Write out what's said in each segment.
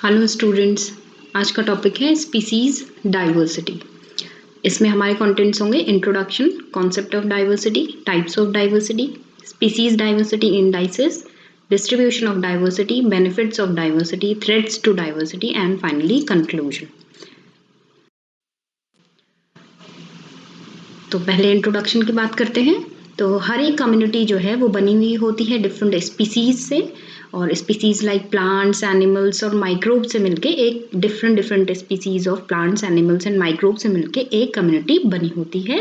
Hello students, आज का topic है स्पीसीज डाइवर्सिटी। इसमें हमारे कंटेंट्स होंगे introduction, concept of diversity, types of diversity, species diversity indices, distribution of diversity, benefits of diversity, threats to diversity and finally conclusion. तो पहले introduction की बात करते हैं। तो हर एक कम्युनिटी जो है वो बनी हुई होती है डिफरेंट स्पीसीज से, और स्पीसीज लाइक प्लांट्स, एनिमल्स और माइक्रोब से मिलके एक different species of plants, animals and microbe से मिलके एक कम्युनिटी बनी होती है।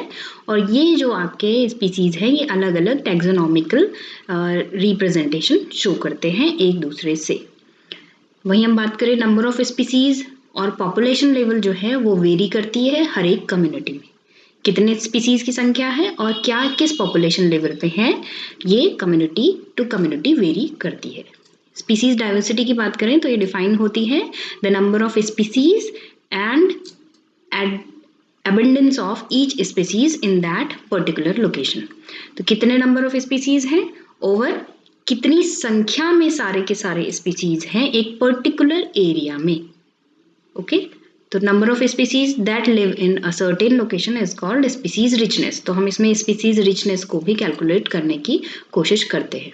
और ये जो आपके स्पीसीज है ये अलग अलग टैक्सोनॉमिकल रिप्रेजेंटेशन शो करते हैं एक दूसरे से। वहीं हम बात करें नंबर ऑफ स्पीसीज और पॉपुलेशन लेवल जो है वो वेरी करती है हर एक कम्युनिटी में। कितने स्पीसीज की संख्या है और क्या किस पॉपुलेशन लेवल पे है, ये कम्युनिटी टू कम्युनिटी वेरी करती है। स्पीसीज डाइवर्सिटी की बात करें तो ये डिफाइन होती है the number of species and abundance of each species in that particular location. तो कितने नंबर ऑफ स्पीसीज हैं ओवर कितनी संख्या में सारे के सारे स्पीसीज हैं एक पर्टिकुलर एरिया में। ओके, तो number of species that live in a certain location is called species richness. तो हम इसमें स्पीसीज रिचनेस को भी कैलकुलेट करने की कोशिश करते हैं।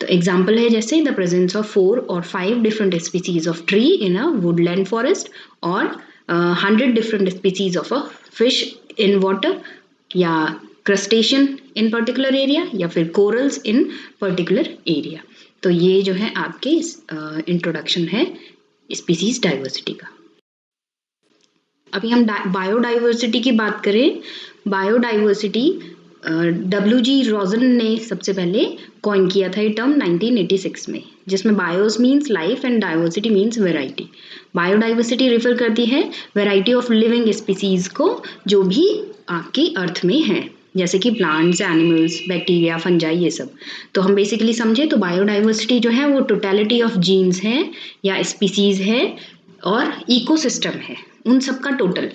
तो एग्जाम्पल है जैसे the presence of 4 or 5 different species of tree in a Woodland forest, और 100 different species of a fish in water, या क्रस्टेशियन इन पर्टिकुलर एरिया, या फिर कोरल्स इन पर्टिकुलर एरिया। तो ये जो है आपके इंट्रोडक्शन है स्पीसीज डाइवर्सिटी का। अभी हम बायोडाइवर्सिटी की बात करें। Biodiversity W.G. रोजन ने सबसे पहले कॉइन किया था ये टर्म 1986 में, जिसमें BIOS means life and diversity means variety. Biodiversity refer करती है वेराइटी ऑफ लिविंग स्पीसीज को जो भी आपकी अर्थ में है, जैसे कि प्लांट्स, एनिमल्स, बैक्टीरिया, फंजाई, ये सब। तो हम बेसिकली समझे तो बायोडाइवर्सिटी जो है वो टोटलिटी ऑफ जीन्स है या स्पीसीज है और इकोसिस्टम है, उन सब का टोटल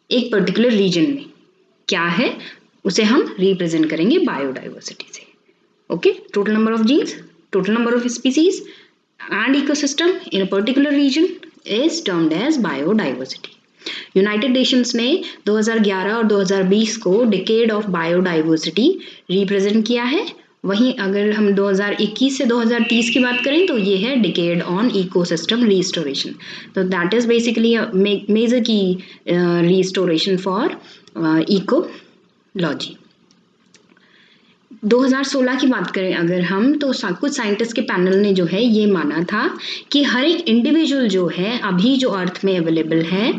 एक पर्टिकुलर रीजन में क्या है उसे हम रिप्रेजेंट करेंगे बायोडाइवर्सिटी से। Okay, total number of genes, total number of species and ecosystem in a particular region is termed as biodiversity. United Nations ने 2011 और 2020 को डिकेड ऑफ बायोडाइवर्सिटी रिप्रेजेंट किया है। वहीं अगर हम 2021 से 2030 की बात करें तो ये है डिकेड ऑन इकोसिस्टम रिस्टोरेशन। तो दैट इज बेसिकली मेजर की रिस्टोरेशन फॉर इकोलॉजी। 2016 की बात करें अगर हम तो कुछ साइंटिस्ट के पैनल ने जो है ये माना था कि हर एक इंडिविजुअल जो है अभी जो अर्थ में अवेलेबल है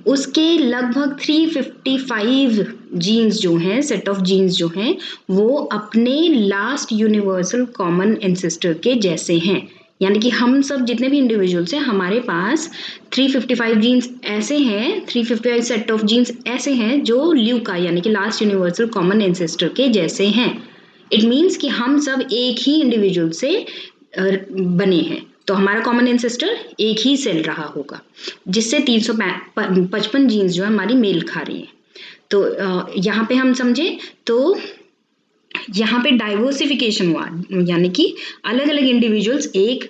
उसके लगभग 355 जीन्स जो हैं, सेट ऑफ जीन्स जो हैं, वो अपने लास्ट यूनिवर्सल कॉमन एंसेस्टर के जैसे हैं। यानी कि हम सब जितने भी इंडिविजुअल्स हैं हमारे पास 355 जीन्स ऐसे हैं, 355 सेट ऑफ जीन्स ऐसे हैं जो ल्यूका यानी कि लास्ट यूनिवर्सल कॉमन एंसेस्टर के जैसे हैं। इट मीन्स कि हम सब एक ही इंडिविजुअल से बने हैं, तो हमारा कॉमन एंसेस्टर एक ही सेल रहा होगा, जिससे 355 जीन्स जो है हमारी मेल खा रही हैं। तो यहाँ पे हम समझे तो यहाँ पे डाइवर्सिफिकेशन हुआ, यानी कि अलग अलग इंडिविजुअल्स एक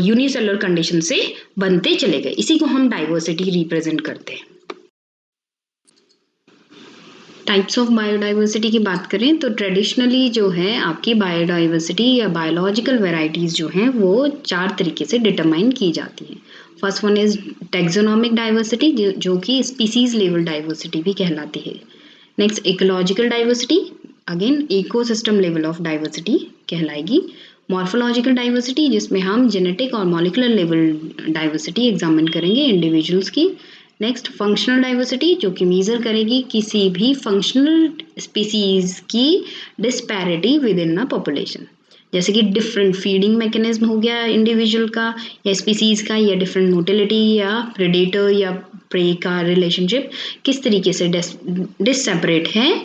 यूनिसेलुलर कंडीशन से बनते चले गए। इसी को हम डाइवर्सिटी रिप्रेजेंट करते हैं। टाइप्स ऑफ बायोडाइवर्सिटी की बात करें तो ट्रेडिशनली जो है आपकी बायोडाइवर्सिटी या बायोलॉजिकल वेराइटीज़ जो हैं वो 4 तरीके से डिटरमाइन की जाती हैं। First one is taxonomic diversity जो कि स्पीसीज लेवल डाइवर्सिटी भी कहलाती है। Next ecological diversity, again ecosystem level of diversity कहलाएगी। मॉर्फोलॉजिकल डाइवर्सिटी जिसमें हम जेनेटिक और मॉलिकुलर लेवल डाइवर्सिटी एग्जामिन करेंगे इंडिविजुअल्स की। नेक्स्ट फंक्शनल डाइवर्सिटी जो कि मेजर करेगी किसी भी फंक्शनल स्पीसीज की disparity within a population, जैसे कि डिफरेंट फीडिंग मैकेनिज्म हो गया इंडिविजुअल का या स्पीसीज का, या डिफरेंट मोटिलिटी या प्रेडेटर या प्रे का रिलेशनशिप किस तरीके से डिससेपरेट है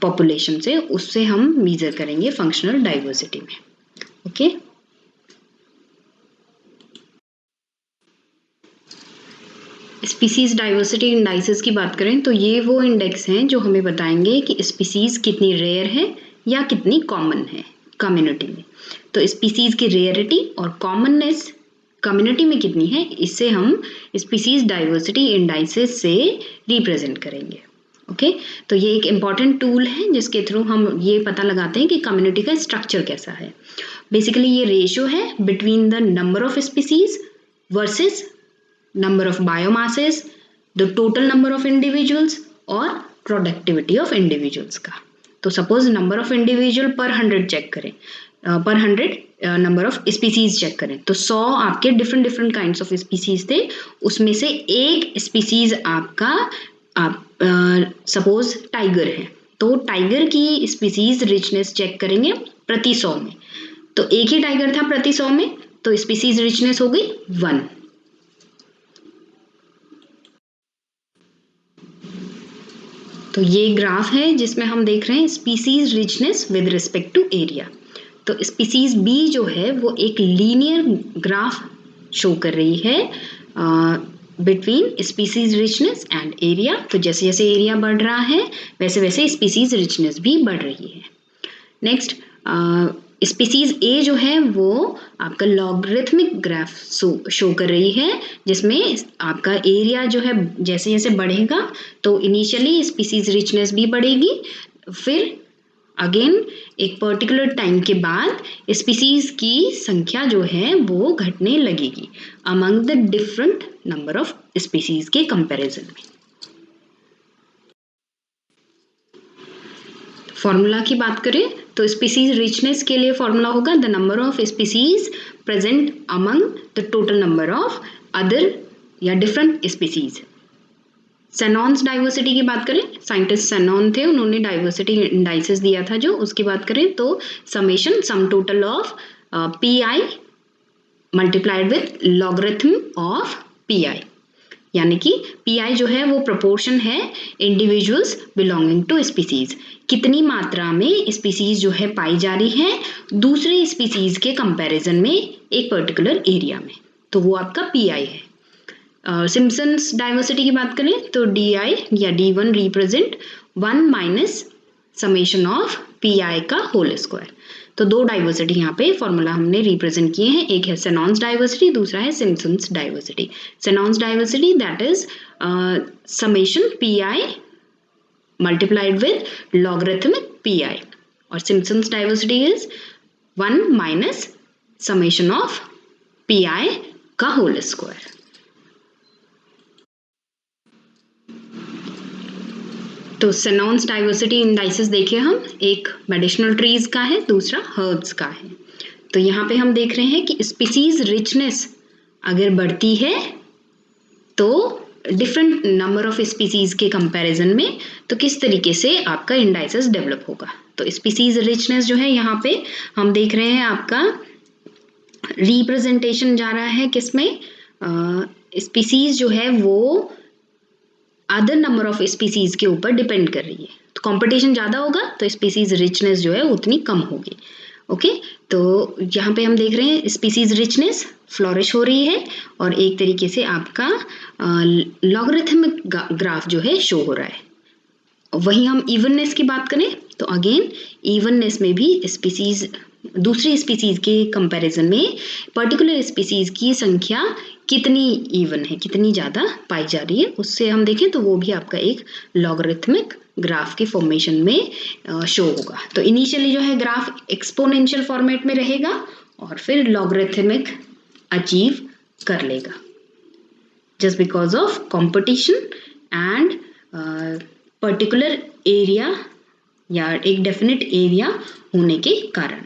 पॉपुलेशन से, उससे हम मेजर करेंगे फंक्शनल डाइवर्सिटी में। ओके, स्पीसीज डाइवर्सिटी इंडाइसेस की बात करें तो ये वो इंडेक्स हैं जो हमें बताएंगे कि स्पीसीज कितनी रेयर है या कितनी कॉमन है कम्युनिटी में। तो स्पीसीज की रेयरिटी और कॉमननेस कम्युनिटी में कितनी है, इससे हम स्पीसीज डाइवर्सिटी इंडाइसेस से रिप्रेजेंट करेंगे। ओके तो ये एक इम्पॉर्टेंट टूल है जिसके थ्रू हम ये पता लगाते हैं कि कम्युनिटी का स्ट्रक्चर कैसा है। बेसिकली ये रेशियो है between the number of species versus number of biomasses, the total number of individuals और प्रोडक्टिविटी ऑफ इंडिविजुअल्स का। तो सपोज नंबर ऑफ इंडिविजुअल पर 100 चेक करें, पर 100 नंबर ऑफ स्पीसीज चेक करें तो 100 आपके डिफरेंट काइंड्स ऑफ स्पीसीज थे, उसमें से एक स्पीसीज आपका सपोज टाइगर है, तो टाइगर की स्पीसीज रिचनेस चेक करेंगे प्रति 100 में, तो एक ही टाइगर था प्रति 100 में, तो स्पीसीज रिचनेस हो गई 1। तो ये ग्राफ है जिसमें हम देख रहे हैं species richness with respect to area. तो स्पीसीज बी जो है वो एक लीनियर ग्राफ शो कर रही है between species richness and area. तो जैसे जैसे एरिया बढ़ रहा है वैसे वैसे स्पीसीज रिचनेस भी बढ़ रही है। नेक्स्ट स्पीसीज ए जो है वो आपका लॉगरिथमिक ग्राफ शो कर रही है, जिसमें आपका एरिया जो है जैसे जैसे बढ़ेगा तो इनिशियली स्पीसीज रिचनेस भी बढ़ेगी, फिर अगेन एक पर्टिकुलर टाइम के बाद स्पीसीज की संख्या जो है वो घटने लगेगी among the different number of species के कंपैरिजन में। फॉर्मूला की बात करें तो स्पीसीज रिचनेस के लिए फॉर्मूला होगा the number of species present among the total number of other या डिफरेंट स्पीसीज। सेनॉन्स डाइवर्सिटी की बात करें, साइंटिस्ट सेनॉन थे, उन्होंने डाइवर्सिटी इंडाइसेस दिया था जो, उसकी बात करें तो summation sum total of P I multiplied with logarithm of P आई, यानी कि पी आई जो है वो प्रोपोर्शन है इंडिविजुअल्स बिलोंगिंग टू स्पीसीज, कितनी मात्रा में स्पीसीज जो है पाई जा रही है दूसरे स्पीसीज के कंपैरिजन में एक पर्टिकुलर एरिया में, तो वो आपका पी आई है। सिम्पसन्स डाइवर्सिटी की बात करें तो डी आई या D1 represent 1 minus summation of P I का होल स्क्वायर। तो दो डाइवर्सिटी यहाँ पे फॉर्मूला हमने रिप्रेजेंट किए हैं, एक है सेनॉन्स डाइवर्सिटी, दूसरा है Simpson's diversity. Shannon's diversity that is summation P I multiplied with logarithmic P I, और Simpson's diversity is 1 minus summation of P I का होल स्क्वायर। तो सेनॉन्स डाइवर्सिटी इंडाइसेस देखिए हम, एक मेडिसिनल ट्रीज का है, दूसरा हर्ब्स का है। तो यहाँ पे हम देख रहे हैं कि स्पीसीज रिचनेस अगर बढ़ती है तो डिफरेंट नंबर ऑफ स्पीसीज के कंपैरिजन में तो किस तरीके से आपका इंडाइसेस डेवलप होगा। तो स्पीसीज रिचनेस जो है यहाँ पे हम देख रहे हैं आपका रिप्रेजेंटेशन जा रहा है किसमें, स्पीसीज जो है वो अदर नंबर ऑफ स्पीसीज के ऊपर डिपेंड कर रही है, तो कंपटीशन ज़्यादा होगा तो स्पीसीज रिचनेस जो है उतनी कम होगी। ओके तो यहाँ पे हम देख रहे हैं स्पीसीज रिचनेस फ्लोरिश हो रही है और एक तरीके से आपका लॉगरिथमिक ग्राफ जो है शो हो रहा है। वहीं हम इवननेस की बात करें तो अगेन इवननेस में भी स्पीसीज दूसरी स्पीसीज के कंपैरिजन में पर्टिकुलर स्पीसीज की संख्या कितनी इवन है, कितनी ज़्यादा पाई जा रही है, उससे हम देखें तो वो भी आपका एक लॉगरिथमिक ग्राफ के फॉर्मेशन में शो होगा। तो इनिशियली जो है ग्राफ एक्सपोनेंशियल फॉर्मेट में रहेगा और फिर लॉगरिथमिक अचीव कर लेगा just because of competition and particular area या एक डेफिनेट एरिया होने के कारण।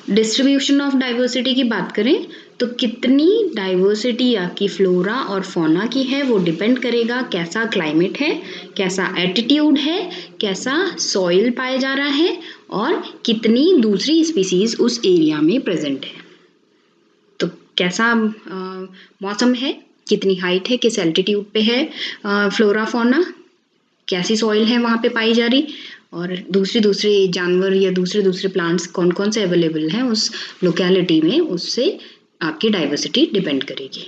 डिस्ट्रीब्यूशन ऑफ डाइवर्सिटी की बात करें तो कितनी डाइवर्सिटी आपकी फ्लोरा और फौना की है वो डिपेंड करेगा कैसा क्लाइमेट है, कैसा एल्टीट्यूड है, कैसा सॉइल पाया जा रहा है और कितनी दूसरी स्पीसीज उस एरिया में प्रेजेंट है। तो कैसा मौसम है, कितनी हाइट है, किस एल्टीट्यूड पे है फ्लोरा फौना, कैसी सॉइल है वहाँ पे पाई जा रही, और दूसरे जानवर या दूसरे प्लांट्स कौन कौन से अवेलेबल हैं उस लोकेलिटी में, उससे आपकी डाइवर्सिटी डिपेंड करेगी।